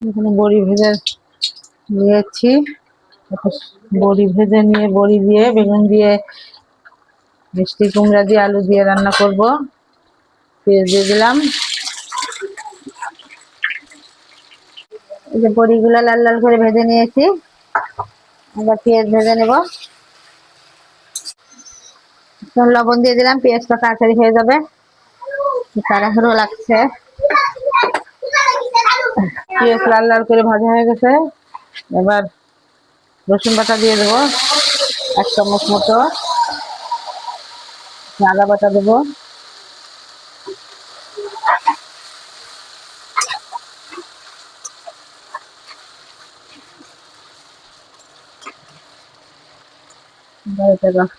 এখানে বড়ি ভেজে নিয়েছি। বড়ি ভেজে নিয়ে বড়ি দিয়ে বেগুন দিয়ে মিষ্টি কুমড়া দিয়ে আলু দিয়ে রান্না করব। পেঁয়াজ দিয়ে দিলাম। এই যে বড়িগুলো লাল লাল করে ভেজে নিয়েছি, এবার পেঁয়াজ ভেজে নেব। লবণ দিয়ে দিলাম, পেঁয়াজটা তাড়াতাড়ি হয়ে যাবে, তাড়াহুড়ো লাগছে। পেঁয়াজ লাল লাল করে ভাজা হয়ে গেছে, এবার রসুন বাটা দিয়ে দেবো 1 চামচ মতো, আদা বাটা দেবো,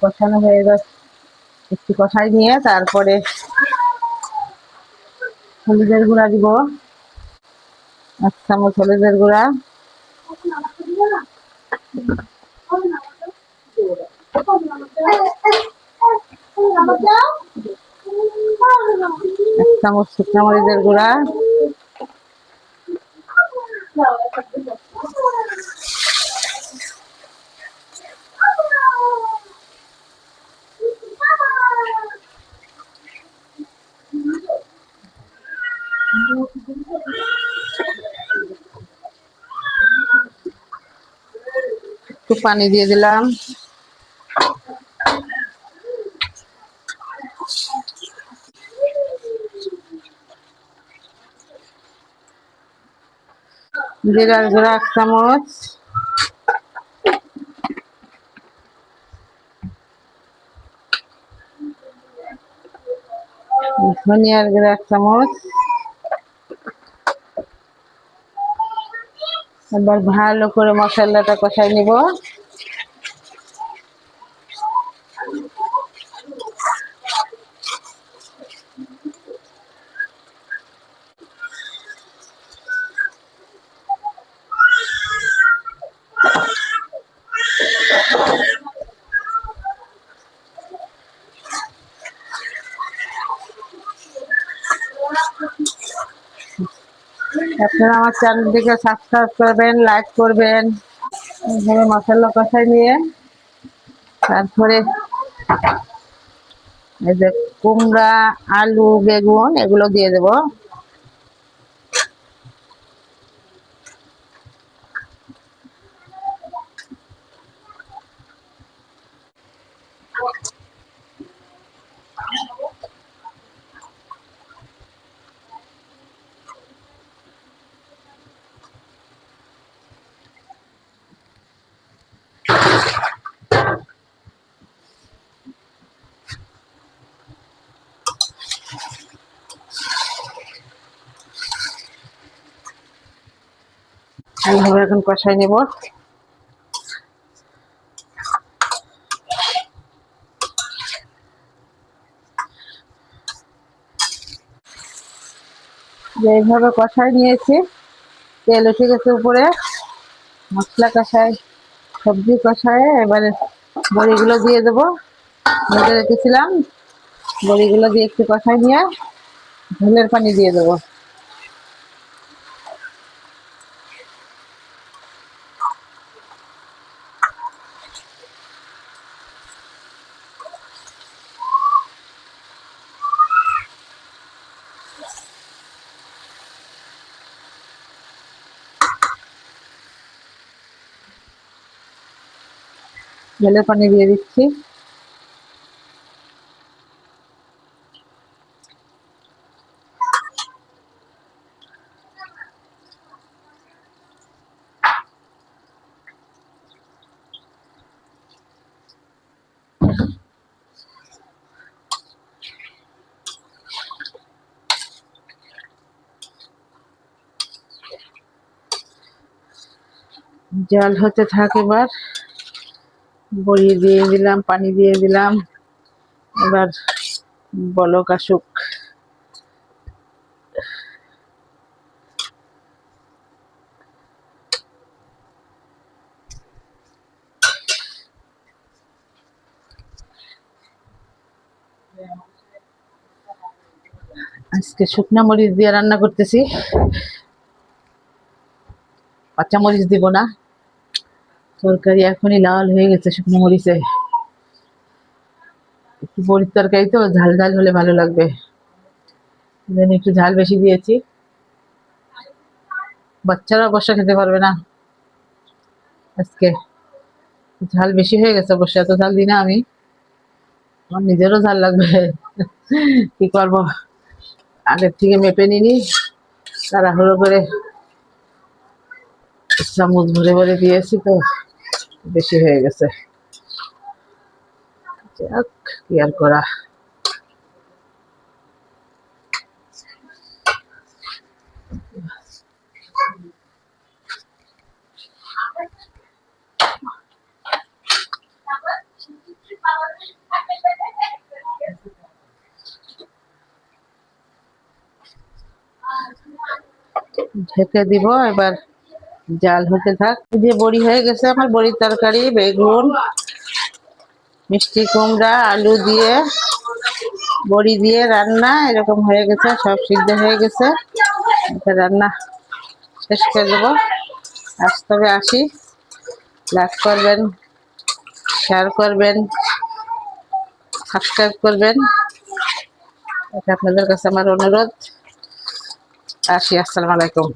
কষানো হয়ে গেছে, একটু কষাই নিয়ে তারপরে হলুদের গুঁড়া দিব, 1 চামচ হলুদের গুঁড়া, 1 চামচ শুকনো মরিচের গুঁড়া, একটু পানি দিয়ে দিলাম, জিরার গুঁড়া 1 চামচ, ধনিয়ার গুঁড়া 1 চামচ। এবার ভালো করে মশলাটা কষাই নিব। আপনারা আমার চ্যানেলটিকে সাবস্ক্রাইব করবেন, লাইক করবেন। এইভাবে মশলা কষাই নিয়ে তারপরে এই যে কুমড়া, আলু, বেগুন এগুলো দিয়ে দেব। এইভাবে এখন কষাই নেব। এইভাবে কষাই নিয়েছি, তেল উঠে গেছে উপরে, মশলা কষাই, সবজি কষায় এবারে বড়িগুলো দিয়ে দেবো, ভেজে রেখেছিলাম। বড়িগুলো দিয়ে একটু কষাই নিয়ে ঝোলের পানি দিয়ে দেবো। ঝোলের পানি দিয়ে দিচ্ছি। জল হতে থাক, এবার বড়ি দিয়ে দিলাম, পানি দিয়ে দিলাম, এবার বলক আসুক। আজকে শুকনা মরিচ দিয়ে রান্না করতেছি। কাঁচা মরিচ দিব না, তরকারি এখনই লাল হয়ে গেছে শুকনো মরিচে। একটু বড়ির তরকারি তো ঝাল ঝাল হলে ভালো লাগবে, এই জন্য একটু ঝাল বেশি দিয়েছি। বাচ্চারা অবশ্য খেতে পারবে না আজকে, ঝাল বেশি হয়ে গেছে। অবশ্য এত ঝাল দিই না আমি, আমার নিজেরও ঝাল লাগবে। কি করবো, আগের থেকে মেপে নিনি, তাড়াহুড়ো করে চামচ ভরে ভরে দিয়েছি তো বেশি হয়ে গেছে। যাক, কি আর করা। ঢেকে দিব এবার, জাল হতে থাক। যে বড়ি হয়ে গেছে আমার, বড়ির তরকারি, বেগুন, মিষ্টি কুমড়া, আলু দিয়ে বড়ি দিয়ে রান্না এরকম হয়ে গেছে, সব সিদ্ধ হয়ে গেছে। এটা রান্না শেষ করে দেবো। আজ তবে আসি, লাইক করবেন, শেয়ার করবেন, সাবস্ক্রাইব করবেন, এটা আপনাদের কাছে আমার অনুরোধ। আসি, আসসালামু আলাইকুম।